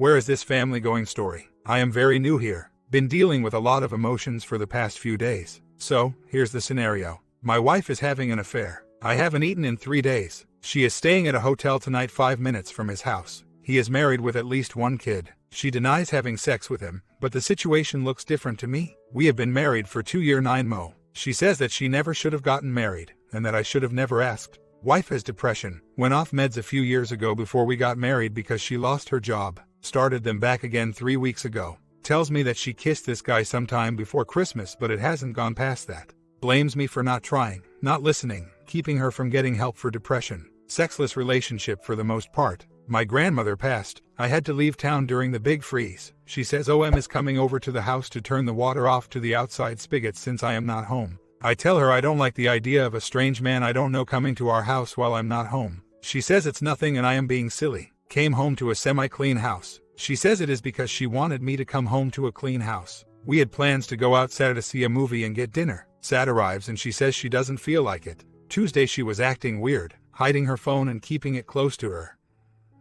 Where is this family going story? I am very new here. Been dealing with a lot of emotions for the past few days. So, here's the scenario. My wife is having an affair. I haven't eaten in 3 days. She is staying at a hotel tonight 5 minutes from his house. He is married with at least 1 kid. She denies having sex with him, but the situation looks different to me. We have been married for 2 years 9 months. She says that she never should have gotten married, and that I should have never asked. Wife has depression, went off meds a few years ago before we got married because she lost her job, started them back again 3 weeks ago. Tells me that she kissed this guy sometime before Christmas, but it hasn't gone past that. Blames me for not trying, not listening, keeping her from getting help for depression. Sexless relationship for the most part. My grandmother passed. I had to leave town during the big freeze. She says OM is coming over to the house to turn the water off to the outside spigot since I am not home. I tell her I don't like the idea of a strange man I don't know coming to our house while I'm not home. She says it's nothing and I am being silly. Came home to a semi-clean house. She says it is because she wanted me to come home to a clean house. We had plans to go out Saturday to see a movie and get dinner. Sat arrives and she says she doesn't feel like it. Tuesday she was acting weird, hiding her phone and keeping it close to her,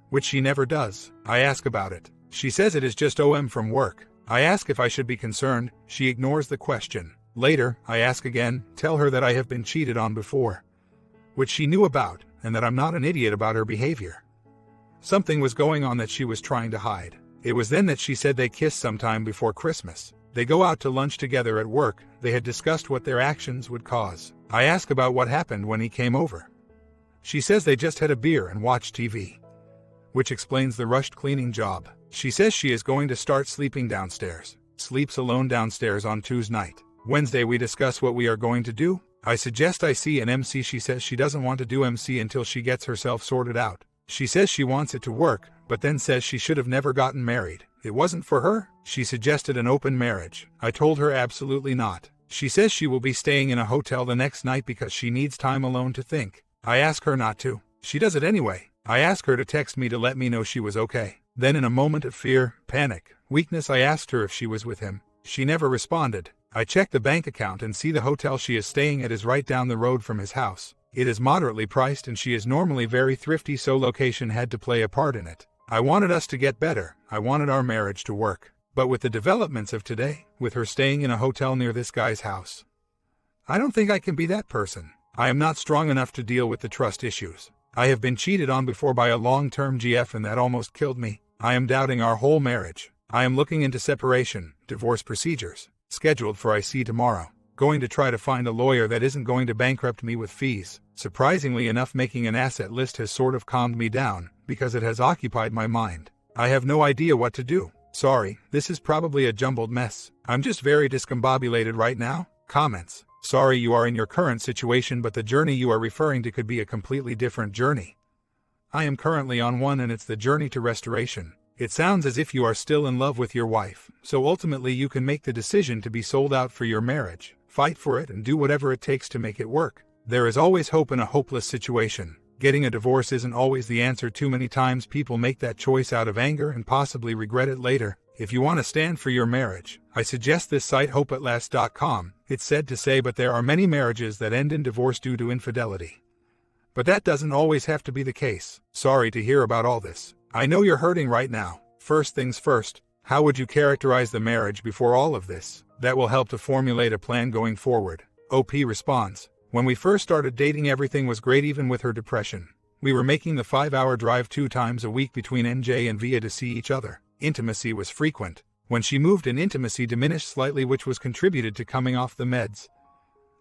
which she never does. I ask about it. She says it is just OM from work. I ask if I should be concerned. She ignores the question. Later, I ask again, tell her that I have been cheated on before, which she knew about, and that I'm not an idiot about her behavior. Something was going on that she was trying to hide. It was then that she said they kissed sometime before Christmas. They go out to lunch together at work. They had discussed what their actions would cause. I ask about what happened when he came over. She says they just had a beer and watched TV, which explains the rushed cleaning job. She says she is going to start sleeping downstairs. Sleeps alone downstairs on Tuesday night. Wednesday we discuss what we are going to do. I suggest I see an MC. She says she doesn't want to do MC until she gets herself sorted out. She says she wants it to work, but then says she should have never gotten married. It wasn't for her. She suggested an open marriage. I told her absolutely not. She says she will be staying in a hotel the next night because she needs time alone to think. I ask her not to. She does it anyway. I ask her to text me to let me know she was okay. Then in a moment of fear, panic, weakness, I asked her if she was with him. She never responded. I check the bank account and see the hotel she is staying at is right down the road from his house. It is moderately priced and she is normally very thrifty, so location had to play a part in it. I wanted us to get better. I wanted our marriage to work. But with the developments of today, with her staying in a hotel near this guy's house, I don't think I can be that person. I am not strong enough to deal with the trust issues. I have been cheated on before by a long-term GF and that almost killed me. I am doubting our whole marriage. I am looking into separation, divorce procedures, scheduled for IC tomorrow. Going to try to find a lawyer that isn't going to bankrupt me with fees. Surprisingly enough, making an asset list has sort of calmed me down, because it has occupied my mind. I have no idea what to do. Sorry, this is probably a jumbled mess. I'm just very discombobulated right now. Comments. Sorry you are in your current situation, but the journey you are referring to could be a completely different journey. I am currently on one and it's the journey to restoration. It sounds as if you are still in love with your wife, so ultimately you can make the decision to be sold out for your marriage. Fight for it and do whatever it takes to make it work. There is always hope in a hopeless situation. Getting a divorce isn't always the answer. Too many times people make that choice out of anger and possibly regret it later. If you want to stand for your marriage, I suggest this site hopeatlast.com. It's said to say, but there are many marriages that end in divorce due to infidelity. But that doesn't always have to be the case. Sorry to hear about all this. I know you're hurting right now. First things first, how would you characterize the marriage before all of this? That will help to formulate a plan going forward. OP responds, when we first started dating everything was great even with her depression. We were making the 5-hour drive 2 times a week between NJ and Via to see each other. Intimacy was frequent. When she moved in, intimacy diminished slightly, which was contributed to coming off the meds.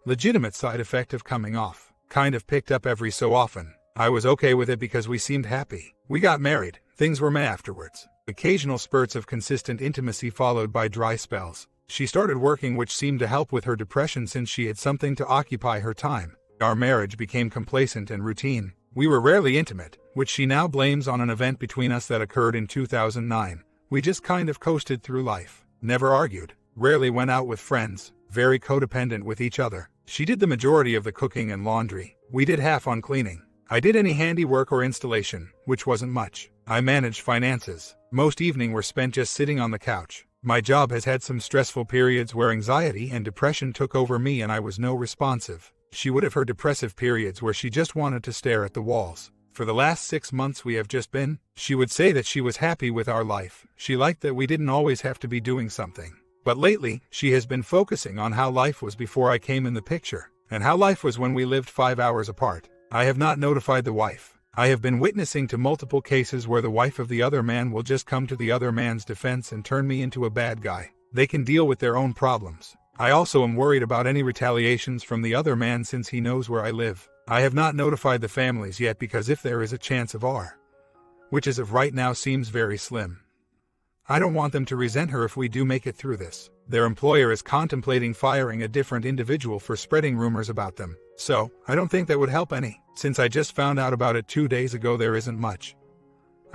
Legitimate side effect of coming off. Kind of picked up every so often. I was okay with it because we seemed happy. We got married. Things were meh afterwards. Occasional spurts of consistent intimacy followed by dry spells. She started working, which seemed to help with her depression since she had something to occupy her time. Our marriage became complacent and routine. We were rarely intimate, which she now blames on an event between us that occurred in 2009. We just kind of coasted through life. Never argued. Rarely went out with friends. Very codependent with each other. She did the majority of the cooking and laundry. We did half on cleaning. I did any handiwork or installation, which wasn't much. I managed finances. Most evenings were spent just sitting on the couch. My job has had some stressful periods where anxiety and depression took over me and I was no responsive. She would have her depressive periods where she just wanted to stare at the walls. For the last 6 months we have just been, she would say that she was happy with our life. She liked that we didn't always have to be doing something. But lately, she has been focusing on how life was before I came in the picture, and how life was when we lived 5 hours apart. I have not notified the wife. I have been witnessing to multiple cases where the wife of the other man will just come to the other man's defense and turn me into a bad guy. They can deal with their own problems. I also am worried about any retaliations from the other man since he knows where I live. I have not notified the families yet because if there is a chance of which as of right now seems very slim. I don't want them to resent her if we do make it through this. Their employer is contemplating firing a different individual for spreading rumors about them. So, I don't think that would help any. Since I just found out about it 2 days ago, there isn't much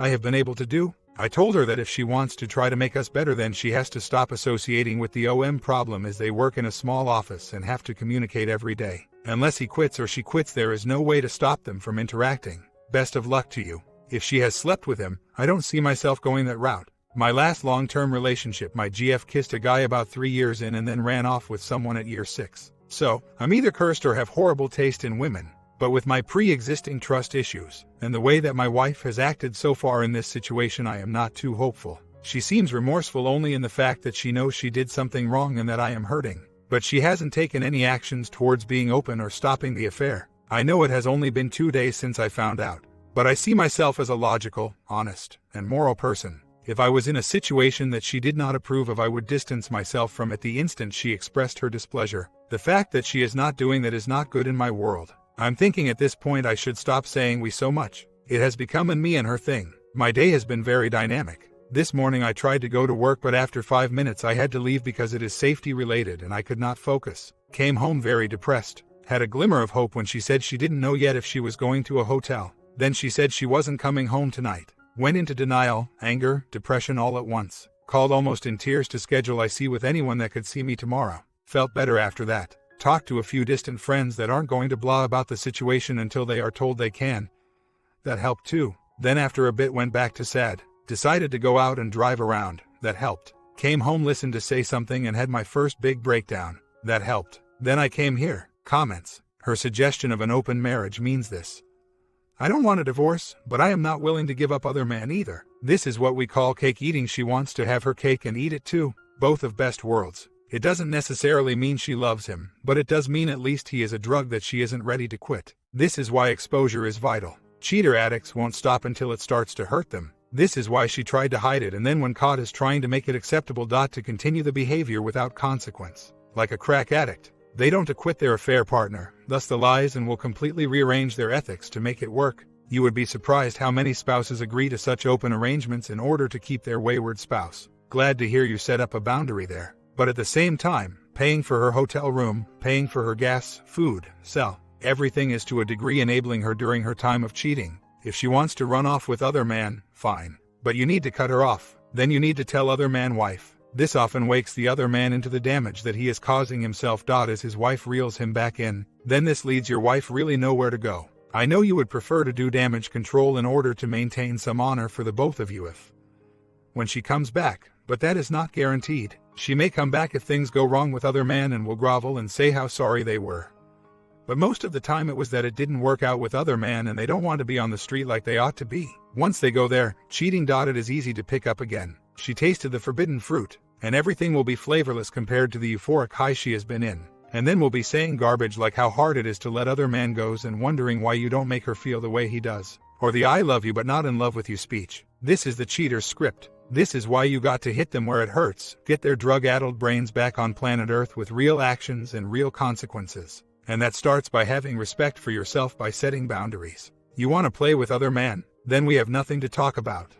I have been able to do. I told her that if she wants to try to make us better, then she has to stop associating with the OM problem, as they work in a small office and have to communicate every day. Unless he quits or she quits, there is no way to stop them from interacting. Best of luck to you. If she has slept with him, I don't see myself going that route. My last long-term relationship, my GF kissed a guy about 3 years in and then ran off with someone at year 6. So, I'm either cursed or have horrible taste in women. But with my pre-existing trust issues, and the way that my wife has acted so far in this situation, I am not too hopeful. She seems remorseful only in the fact that she knows she did something wrong and that I am hurting. But she hasn't taken any actions towards being open or stopping the affair. I know it has only been 2 days since I found out. But I see myself as a logical, honest, and moral person. If I was in a situation that she did not approve of, I would distance myself from it the instant she expressed her displeasure. The fact that she is not doing that is not good in my world. I'm thinking at this point I should stop saying we so much. It has become a me and her thing. My day has been very dynamic. This morning I tried to go to work, but after 5 minutes I had to leave because it is safety related and I could not focus. Came home very depressed. Had a glimmer of hope when she said she didn't know yet if she was going to a hotel. Then she said she wasn't coming home tonight. Went into denial, anger, depression all at once. Called almost in tears to schedule I see with anyone that could see me tomorrow. Felt better after that. Talked to a few distant friends that aren't going to blah about the situation until they are told they can. That helped too. Then after a bit went back to sad. Decided to go out and drive around. That helped. Came home, listened to Say Something and had my first big breakdown. That helped. Then I came here. Comments. Her suggestion of an open marriage means this. I don't want a divorce, but I am not willing to give up other man either. This is what we call cake eating. She wants to have her cake and eat it too. Both of best worlds. It doesn't necessarily mean she loves him, but it does mean at least he is a drug that she isn't ready to quit. This is why exposure is vital. Cheater addicts won't stop until it starts to hurt them. This is why she tried to hide it and then when caught is trying to make it acceptable. To continue the behavior without consequence. Like a crack addict. They don't acquit their affair partner, thus the lies, and will completely rearrange their ethics to make it work. You would be surprised how many spouses agree to such open arrangements in order to keep their wayward spouse. Glad to hear you set up a boundary there. But at the same time, paying for her hotel room, paying for her gas, food, cell, everything is to a degree enabling her during her time of cheating. If she wants to run off with other man, fine. But you need to cut her off. Then you need to tell other man wife. This often wakes the other man into the damage that he is causing himself. As his wife reels him back in, then this leads your wife really nowhere to go. I know you would prefer to do damage control in order to maintain some honor for the both of you when she comes back, but that is not guaranteed. She may come back if things go wrong with other man and will grovel and say how sorry they were. But most of the time it was that it didn't work out with other man and they don't want to be on the street like they ought to be. Once they go there, cheating. It is easy to pick up again. She tasted the forbidden fruit, and everything will be flavorless compared to the euphoric high she has been in. And then will be saying garbage like how hard it is to let other man goes and wondering why you don't make her feel the way he does. Or the I love you but not in love with you speech. This is the cheater's script. This is why you got to hit them where it hurts. Get their drug-addled brains back on planet Earth with real actions and real consequences. And that starts by having respect for yourself, by setting boundaries. You want to play with other man? Then we have nothing to talk about.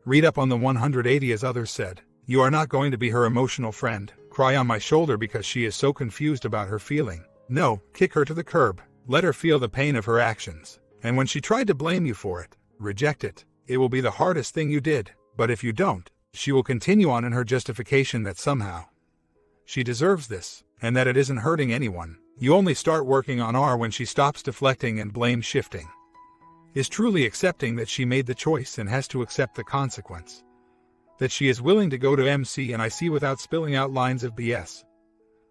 Read up on the 180 as others said. You are not going to be her emotional friend, cry on my shoulder because she is so confused about her feeling. No, kick her to the curb. Let her feel the pain of her actions. And when she tried to blame you for it, reject it. It will be the hardest thing you did. But if you don't, she will continue on in her justification that somehow she deserves this, and that it isn't hurting anyone. You only start working on R when she stops deflecting and blame shifting. Is truly accepting that she made the choice and has to accept the consequence. That she is willing to go to MC and I see without spilling out lines of BS.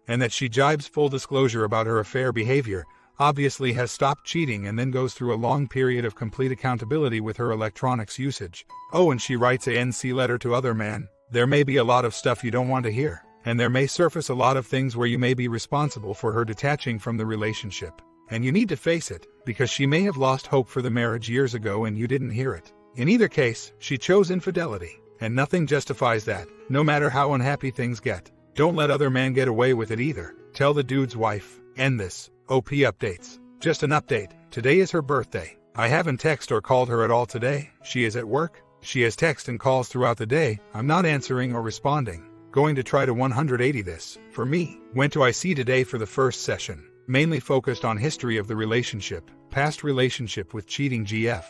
And that she jibes full disclosure about her affair behavior. obviously has stopped cheating and then goes through a long period of complete accountability with her electronics usage. Oh, and she writes a NC letter to other man. There may be a lot of stuff you don't want to hear, and there may surface a lot of things where you may be responsible for her detaching from the relationship. And you need to face it, because she may have lost hope for the marriage years ago and you didn't hear it. In either case, she chose infidelity, and nothing justifies that, no matter how unhappy things get. Don't let other men get away with it either. Tell the dude's wife. End this. OP updates. Just an update. Today is her birthday. I haven't texted or called her at all today. She is at work. She has text and calls throughout the day. I'm not answering or responding. Going to try to 180 this. For me. Went to IC today for the first session. Mainly focused on history of the relationship, past relationship with cheating GF,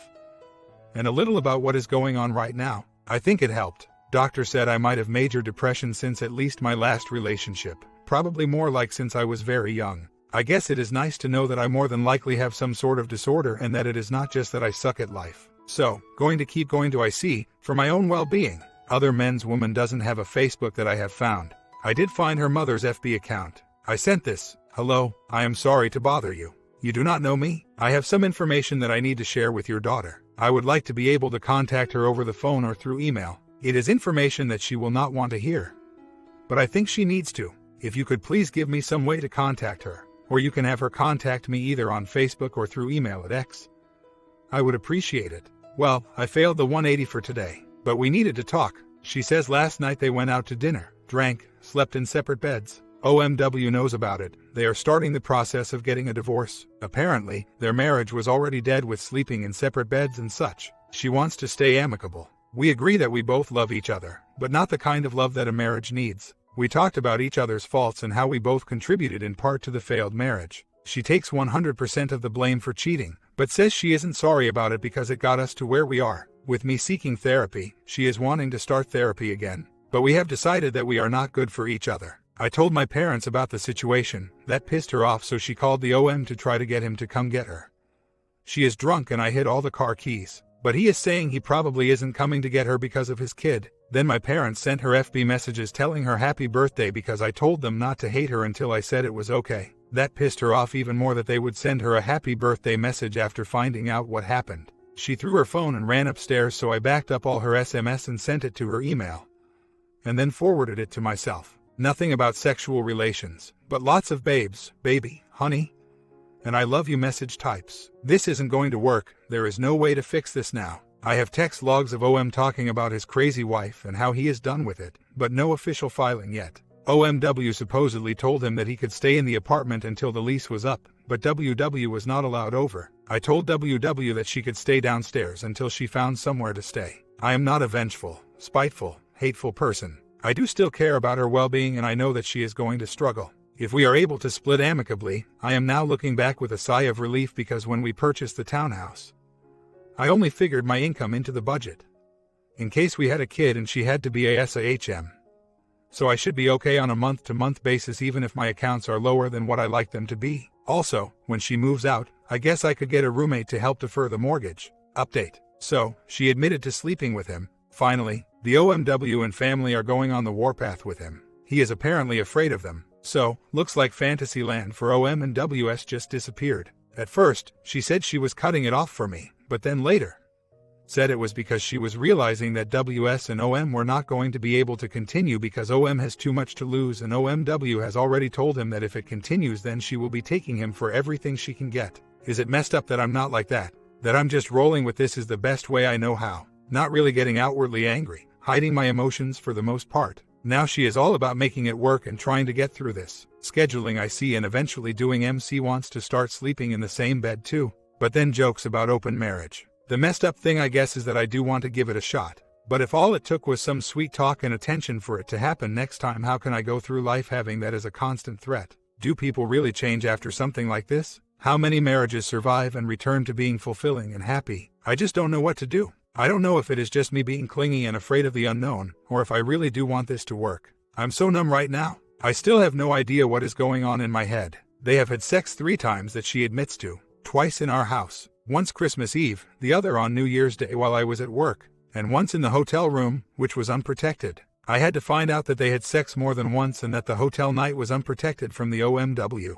and a little about what is going on right now. I think it helped. Doctor said I might have major depression since at least my last relationship, probably more like since I was very young. I guess it is nice to know that I more than likely have some sort of disorder and that it is not just that I suck at life. So, going to keep going to IC, for my own well-being. Other men's woman doesn't have a Facebook that I have found. I did find her mother's FB account. I sent this. Hello, I am sorry to bother you. You do not know me? I have some information that I need to share with your daughter. I would like to be able to contact her over the phone or through email. It is information that she will not want to hear, but I think she needs to. If you could please give me some way to contact her, or you can have her contact me either on Facebook or through email at X. I would appreciate it. Well, I failed the 180 for today, but we needed to talk. She says last night they went out to dinner, drank, slept in separate beds. OMW knows about it. They are starting the process of getting a divorce. Apparently, their marriage was already dead with sleeping in separate beds and such. She wants to stay amicable. We agree that we both love each other, but not the kind of love that a marriage needs. We talked about each other's faults and how we both contributed in part to the failed marriage. She takes 100% of the blame for cheating, but says she isn't sorry about it because it got us to where we are. With me seeking therapy, she is wanting to start therapy again. But we have decided that we are not good for each other. I told my parents about the situation. That pissed her off, so she called the OM to try to get him to come get her. She is drunk and I hid all the car keys. But he is saying he probably isn't coming to get her because of his kid. Then my parents sent her FB messages telling her happy birthday because I told them not to hate her until I said it was okay. That pissed her off even more that they would send her a happy birthday message after finding out what happened. She threw her phone and ran upstairs, so I backed up all her SMS and sent it to her email, and then forwarded it to myself. Nothing about sexual relations, but lots of babes, baby, honey, and I love you message types. This isn't going to work. There is no way to fix this now. I have text logs of OM talking about his crazy wife and how he is done with it, but no official filing yet. OMW supposedly told him that he could stay in the apartment until the lease was up, but WW was not allowed over. I told WW that she could stay downstairs until she found somewhere to stay. I am not a vengeful, spiteful, hateful person. I do still care about her well-being and I know that she is going to struggle. If we are able to split amicably, I am now looking back with a sigh of relief because when we purchased the townhouse, I only figured my income into the budget, in case we had a kid and she had to be a SAHM. So I should be okay on a month-to-month basis even if my accounts are lower than what I like them to be. Also, when she moves out, I guess I could get a roommate to help defer the mortgage. Update. So, she admitted to sleeping with him. Finally, the OMW and family are going on the warpath with him. He is apparently afraid of them. So, looks like Fantasyland for OM and WS just disappeared. At first, she said she was cutting it off for me, but then later said it was because she was realizing that WS and OM were not going to be able to continue because OM has too much to lose and OMW has already told him that if it continues then she will be taking him for everything she can get. Is it messed up that I'm not like that? That I'm just rolling with this is the best way I know how? Not really getting outwardly angry, hiding my emotions for the most part. Now she is all about making it work and trying to get through this. Scheduling IC and eventually doing MC, wants to start sleeping in the same bed too. But then jokes about open marriage. The messed up thing I guess is that I do want to give it a shot. But if all it took was some sweet talk and attention for it to happen next time, how can I go through life having that as a constant threat? Do people really change after something like this? How many marriages survive and return to being fulfilling and happy? I just don't know what to do. I don't know if it is just me being clingy and afraid of the unknown, or if I really do want this to work. I'm so numb right now. I still have no idea what is going on in my head. They have had sex 3 times that she admits to. Twice in our house. Once Christmas Eve, the other on New Year's Day while I was at work, and once in the hotel room, which was unprotected. I had to find out that they had sex more than once and that the hotel night was unprotected from the OMW.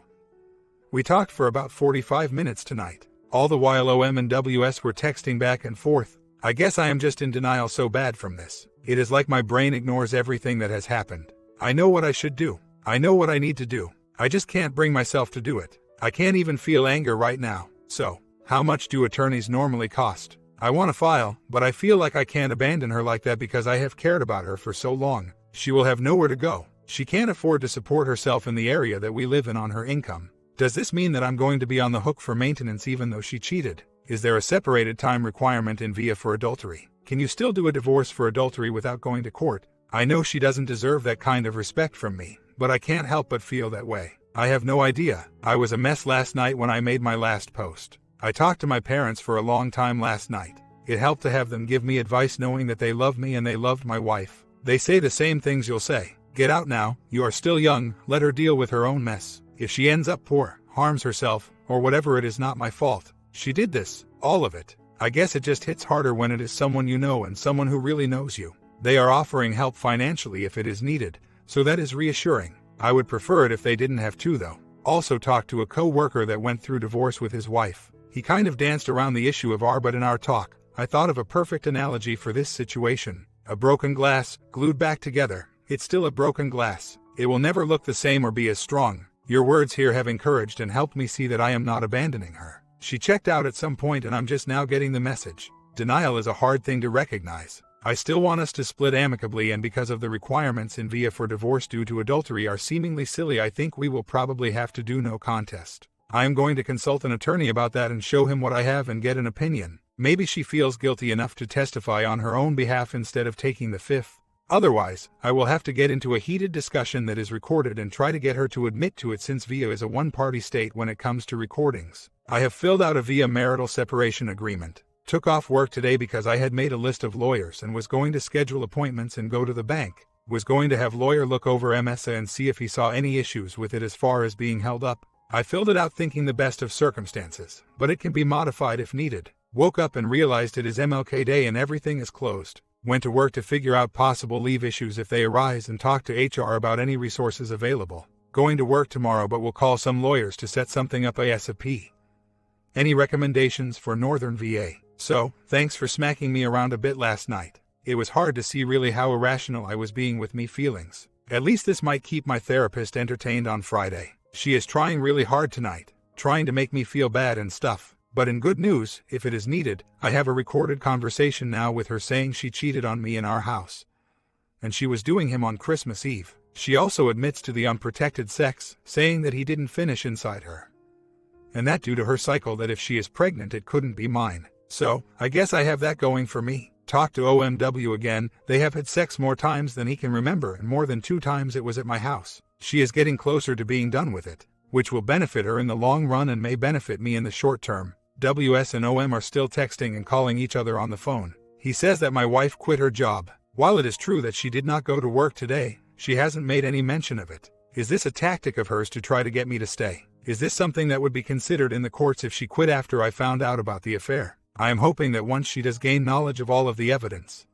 We talked for about 45 minutes tonight. All the while OM and WS were texting back and forth. I guess I am just in denial so bad from this. It is like my brain ignores everything that has happened. I know what I should do. I know what I need to do. I just can't bring myself to do it. I can't even feel anger right now. So, how much do attorneys normally cost? I want to file, but I feel like I can't abandon her like that because I have cared about her for so long. She will have nowhere to go. She can't afford to support herself in the area that we live in on her income. Does this mean that I'm going to be on the hook for maintenance even though she cheated? Is there a separated time requirement in VIA for adultery? Can you still do a divorce for adultery without going to court? I know she doesn't deserve that kind of respect from me, but I can't help but feel that way. I have no idea. I was a mess last night when I made my last post. I talked to my parents for a long time last night. It helped to have them give me advice knowing that they love me and they loved my wife. They say the same things you'll say. Get out now, you are still young, let her deal with her own mess. If she ends up poor, harms herself, or whatever, it is not my fault. She did this, all of it. I guess it just hits harder when it is someone you know and someone who really knows you. They are offering help financially if it is needed, so that is reassuring. I would prefer it if they didn't have to though. Also talked to a co-worker that went through divorce with his wife. He kind of danced around the issue of but in our talk, I thought of a perfect analogy for this situation. A broken glass, glued back together. It's still a broken glass. It will never look the same or be as strong. Your words here have encouraged and helped me see that I am not abandoning her. She checked out at some point and I'm just now getting the message. Denial is a hard thing to recognize. I still want us to split amicably, and because of the requirements in VIA for divorce due to adultery are seemingly silly, I think we will probably have to do no contest. I am going to consult an attorney about that and show him what I have and get an opinion. Maybe she feels guilty enough to testify on her own behalf instead of taking the fifth. Otherwise, I will have to get into a heated discussion that is recorded and try to get her to admit to it, since VIA is a one-party state when it comes to recordings. I have filled out a VIA marital separation agreement. Took off work today because I had made a list of lawyers and was going to schedule appointments and go to the bank. Was going to have lawyer look over MSA and see if he saw any issues with it as far as being held up. I filled it out thinking the best of circumstances, but it can be modified if needed. Woke up and realized it is MLK Day and everything is closed. Went to work to figure out possible leave issues if they arise and talk to HR about any resources available. Going to work tomorrow, but will call some lawyers to set something up ASAP. Any recommendations for Northern VA? So, thanks for smacking me around a bit last night. It was hard to see really how irrational I was being with me feelings. At least this might keep my therapist entertained on Friday. She is trying really hard tonight, trying to make me feel bad and stuff. But in good news, if it is needed, I have a recorded conversation now with her saying she cheated on me in our house. And she was doing him on Christmas Eve. She also admits to the unprotected sex, saying that he didn't finish inside her. And that due to her cycle, that if she is pregnant it couldn't be mine. So, I guess I have that going for me. Talked to OMW again. They have had sex more times than he can remember, and more than 2 times it was at my house. She is getting closer to being done with it, which will benefit her in the long run and may benefit me in the short term. WS and OM are still texting and calling each other on the phone. He says that my wife quit her job. While it is true that she did not go to work today, she hasn't made any mention of it. Is this a tactic of hers to try to get me to stay? Is this something that would be considered in the courts if she quit after I found out about the affair? I am hoping that once she does gain knowledge of all of the evidence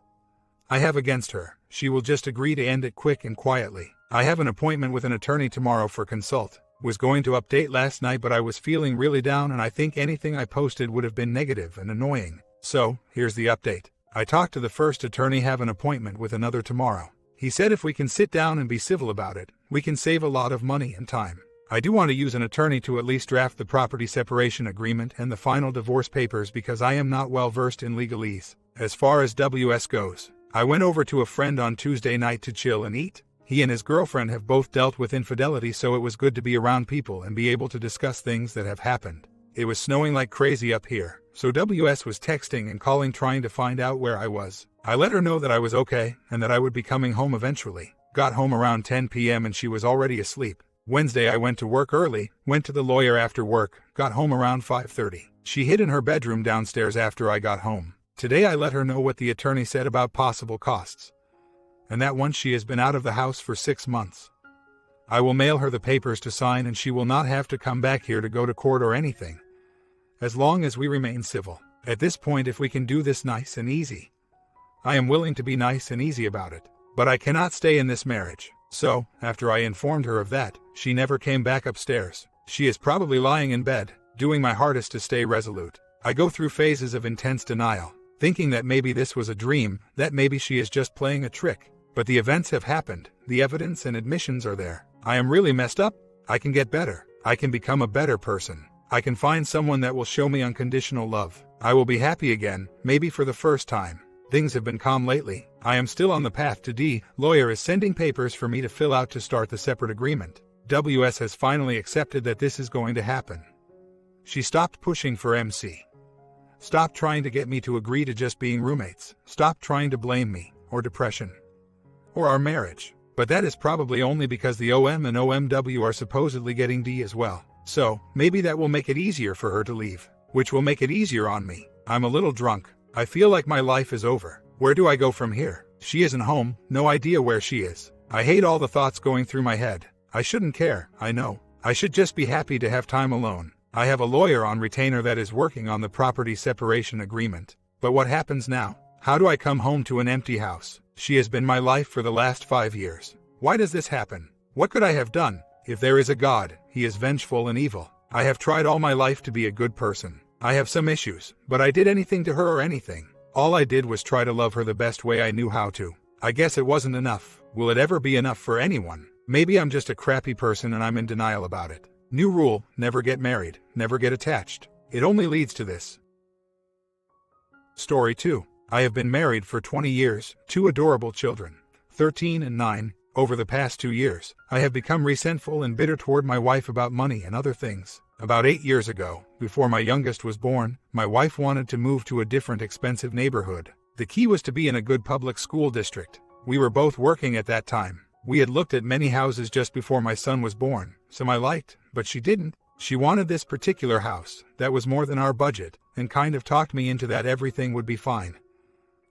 I have against her, she will just agree to end it quick and quietly. I have an appointment with an attorney tomorrow for consult. Was going to update last night, but I was feeling really down and I think anything I posted would have been negative and annoying. So, here's the update. I talked to the first attorney, have an appointment with another tomorrow. He said if we can sit down and be civil about it, we can save a lot of money and time. I do want to use an attorney to at least draft the property separation agreement and the final divorce papers because I am not well versed in legalese. As far as WS goes, I went over to a friend on Tuesday night to chill and eat. He and his girlfriend have both dealt with infidelity, so it was good to be around people and be able to discuss things that have happened. It was snowing like crazy up here, so WS was texting and calling trying to find out where I was. I let her know that I was okay and that I would be coming home eventually. Got home around 10 p.m. and she was already asleep. Wednesday I went to work early, went to the lawyer after work, got home around 5:30. She hid in her bedroom downstairs after I got home. Today I let her know what the attorney said about possible costs, and that once she has been out of the house for 6 months, I will mail her the papers to sign and she will not have to come back here to go to court or anything, as long as we remain civil. At this point, if we can do this nice and easy, I am willing to be nice and easy about it. But I cannot stay in this marriage. So, after I informed her of that, she never came back upstairs. She is probably lying in bed, doing my hardest to stay resolute. I go through phases of intense denial, thinking that maybe this was a dream, that maybe she is just playing a trick. But the events have happened, the evidence and admissions are there. I am really messed up. I can get better. I can become a better person. I can find someone that will show me unconditional love. I will be happy again, maybe for the first time. Things have been calm lately. I am still on the path to D. Lawyer is sending papers for me to fill out to start the separate agreement. WS has finally accepted that this is going to happen. She stopped pushing for MC. Stopped trying to get me to agree to just being roommates. Stopped trying to blame me, or depression, or our marriage. But that is probably only because the OM and OMW are supposedly getting D as well. So, maybe that will make it easier for her to leave, which will make it easier on me. I'm a little drunk. I feel like my life is over. Where do I go from here? She isn't home, no idea where she is. I hate all the thoughts going through my head. I shouldn't care, I know. I should just be happy to have time alone. I have a lawyer on retainer that is working on the property separation agreement. But what happens now? How do I come home to an empty house? She has been my life for the last 5 years. Why does this happen? What could I have done? If there is a God, he is vengeful and evil. I have tried all my life to be a good person. I have some issues, but I did anything to her or anything. All I did was try to love her the best way I knew how to. I guess it wasn't enough. Will it ever be enough for anyone? Maybe I'm just a crappy person and I'm in denial about it. New rule, never get married, never get attached. It only leads to this. Story 2. I have been married for 20 years, 2 adorable children, 13 and 9. Over the past 2 years, I have become resentful and bitter toward my wife about money and other things. About 8 years ago, before my youngest was born, my wife wanted to move to a different expensive neighborhood. The key was to be in a good public school district. We were both working at that time. We had looked at many houses just before my son was born, some I liked, but she didn't. She wanted this particular house, that was more than our budget, and kind of talked me into that everything would be fine,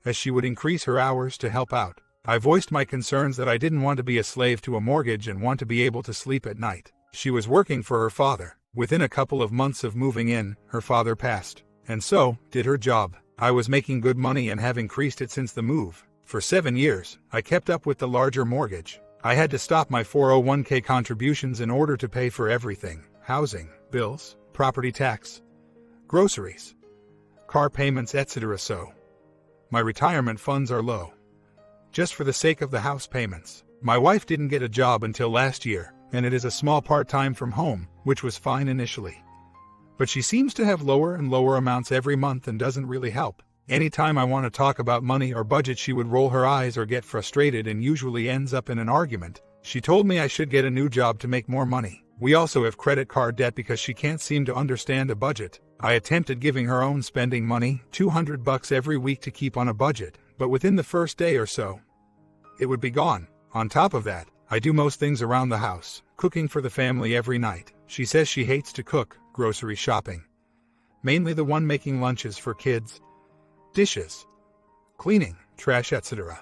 as she would increase her hours to help out. I voiced my concerns that I didn't want to be a slave to a mortgage and want to be able to sleep at night. She was working for her father. Within a couple of months of moving in, her father passed, and so did her job. I was making good money and have increased it since the move. For 7 years, I kept up with the larger mortgage. I had to stop my 401k contributions in order to pay for everything: housing, bills, property tax, groceries, car payments, etc. So, my retirement funds are low, just for the sake of the house payments. My wife didn't get a job until last year, and it is a small part-time from home, which was fine initially. But she seems to have lower and lower amounts every month and doesn't really help. Anytime I want to talk about money or budget, she would roll her eyes or get frustrated and usually ends up in an argument. She told me I should get a new job to make more money. We also have credit card debt because she can't seem to understand a budget. I attempted giving her own spending money, $200 every week to keep on a budget, but within the first day or so, it would be gone. On top of that, I do most things around the house, cooking for the family every night. She says she hates to cook, grocery shopping, mainly the one making lunches for kids, dishes, cleaning, trash, etc.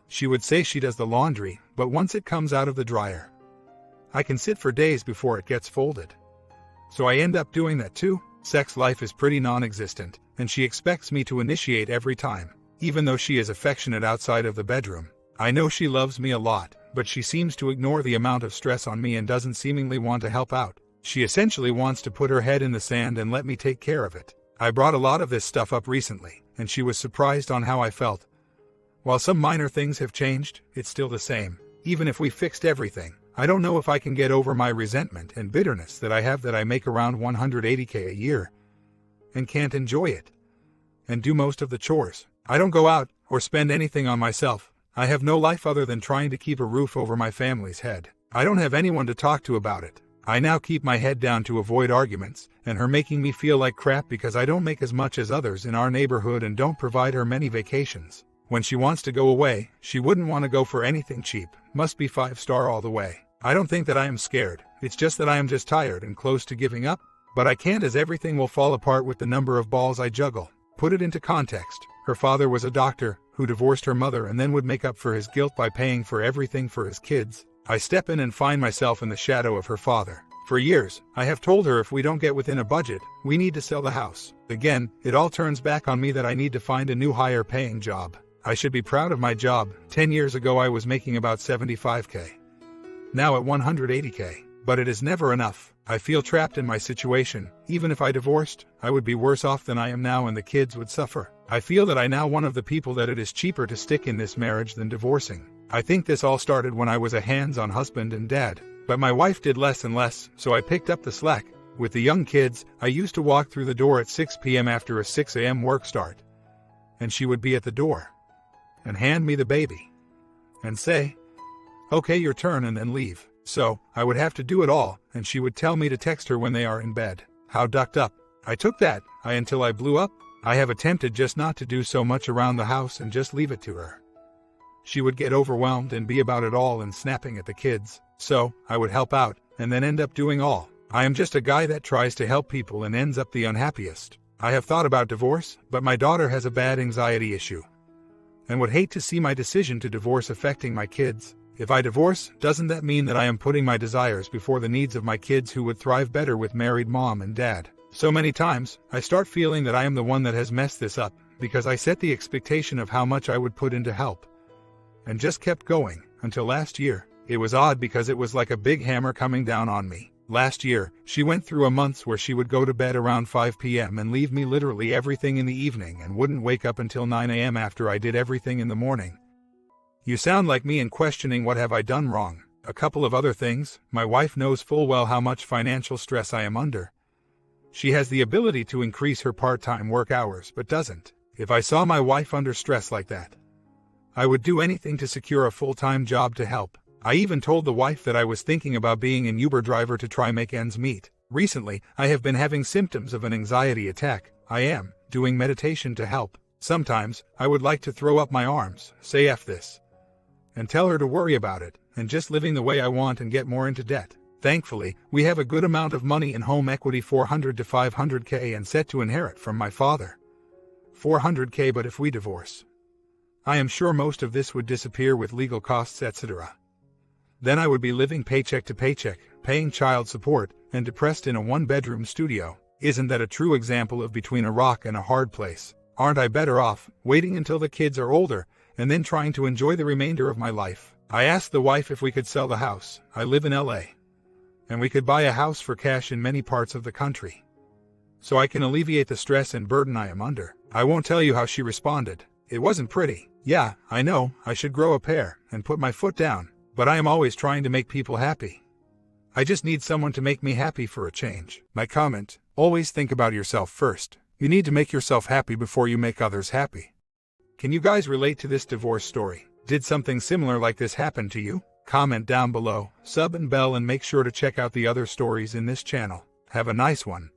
She would say she does the laundry, but once it comes out of the dryer, I can sit for days before it gets folded. So I end up doing that too. Sex life is pretty non-existent, and she expects me to initiate every time, even though she is affectionate outside of the bedroom. I know she loves me a lot, but she seems to ignore the amount of stress on me and doesn't seemingly want to help out. She essentially wants to put her head in the sand and let me take care of it. I brought a lot of this stuff up recently, and she was surprised on how I felt. While some minor things have changed, it's still the same. Even if we fixed everything, I don't know if I can get over my resentment and bitterness that I have that I make around $180K a year and can't enjoy it and do most of the chores. I don't go out or spend anything on myself. I have no life other than trying to keep a roof over my family's head. I don't have anyone to talk to about it. I now keep my head down to avoid arguments and her making me feel like crap because I don't make as much as others in our neighborhood and don't provide her many vacations. When she wants to go away, she wouldn't want to go for anything cheap. Must be 5-star all the way. I don't think that I am scared. It's just that I am just tired and close to giving up. But I can't, as everything will fall apart with the number of balls I juggle. Put it into context. Her father was a doctor who divorced her mother and then would make up for his guilt by paying for everything for his kids. I step in and find myself in the shadow of her father. For years, I have told her if we don't get within a budget, we need to sell the house. Again, it all turns back on me that I need to find a new higher paying job. I should be proud of my job. 10 years ago I was making about $75K. Now at $180K. But it is never enough. I feel trapped in my situation. Even if I divorced, I would be worse off than I am now and the kids would suffer. I feel that I now one of the people that it is cheaper to stick in this marriage than divorcing. I think this all started when I was a hands-on husband and dad. But my wife did less and less, so I picked up the slack. With the young kids, I used to walk through the door at 6 p.m. after a 6 a.m. work start. And she would be at the door and hand me the baby and say, "Okay, your turn," and then leave. So, I would have to do it all, and she would tell me to text her when they are in bed. How ducked up. I took that, until I blew up. I have attempted just not to do so much around the house and just leave it to her. She would get overwhelmed and be about it all and snapping at the kids. So, I would help out, and then end up doing all. I am just a guy that tries to help people and ends up the unhappiest. I have thought about divorce, but my daughter has a bad anxiety issue, and would hate to see my decision to divorce affecting my kids. If I divorce, doesn't that mean that I am putting my desires before the needs of my kids who would thrive better with married mom and dad? So many times, I start feeling that I am the one that has messed this up, because I set the expectation of how much I would put into help, and just kept going, until last year. It was odd because it was like a big hammer coming down on me. Last year, she went through a month where she would go to bed around 5 p.m. and leave me literally everything in the evening and wouldn't wake up until 9 a.m. after I did everything in the morning. You sound like me in questioning what have I done wrong. A couple of other things. My wife knows full well how much financial stress I am under. She has the ability to increase her part-time work hours, but doesn't. If I saw my wife under stress like that, I would do anything to secure a full-time job to help. I even told the wife that I was thinking about being an Uber driver to try make ends meet. Recently, I have been having symptoms of an anxiety attack. I am doing meditation to help. Sometimes, I would like to throw up my arms, say F this, and tell her to worry about it, and just living the way I want and get more into debt. Thankfully, we have a good amount of money in home equity, 400 to 500k, and set to inherit from my father. 400k, but if we divorce, I am sure most of this would disappear with legal costs, etc. Then I would be living paycheck to paycheck, paying child support, and depressed in a one-bedroom studio. Isn't that a true example of between a rock and a hard place? Aren't I better off waiting until the kids are older and then trying to enjoy the remainder of my life? I asked the wife if we could sell the house. I live in LA, and we could buy a house for cash in many parts of the country, so I can alleviate the stress and burden I am under. I won't tell you how she responded. It wasn't pretty. Yeah, I know, I should grow a pair and put my foot down, but I am always trying to make people happy. I just need someone to make me happy for a change. My comment: always think about yourself first. You need to make yourself happy before you make others happy. Can you guys relate to this divorce story? Did something similar like this happen to you? Comment down below, sub and bell, and make sure to check out the other stories in this channel. Have a nice one.